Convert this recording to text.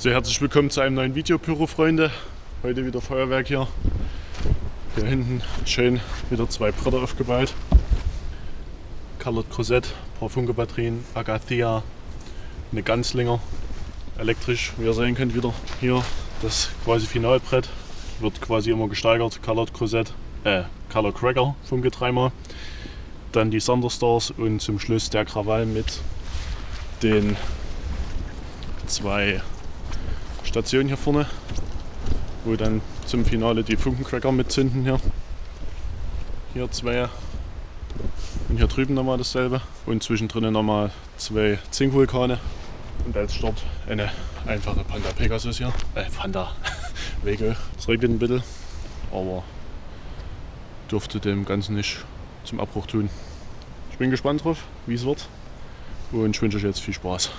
So, herzlich willkommen zu einem neuen Video, Pyro-Freunde. Heute wieder Feuerwerk hier. Hier hinten schön wieder 2 Bretter aufgebaut. Crossette, ein paar Funke Batterien, Agathia, eine Gunslinger, elektrisch, wie ihr sehen könnt wieder. Hier das quasi Finalbrett, wird quasi immer gesteigert, Colour Cracker, Funke 3-mal. Dann die Sonderstars und zum Schluss der Krawall mit den 2 Stationen hier vorne, wo dann zum Finale die Funkecracker mitzünden hier. Hier 2 und hier drüben nochmal dasselbe und zwischendrin nochmal 2 Zinkvulkane und als Start eine einfache Panda Pegasus hier. Weco. Es regnet ein bisschen, aber dürfte dem Ganzen nicht zum Abbruch tun. Ich bin gespannt drauf, wie es wird und ich wünsche euch jetzt viel Spaß.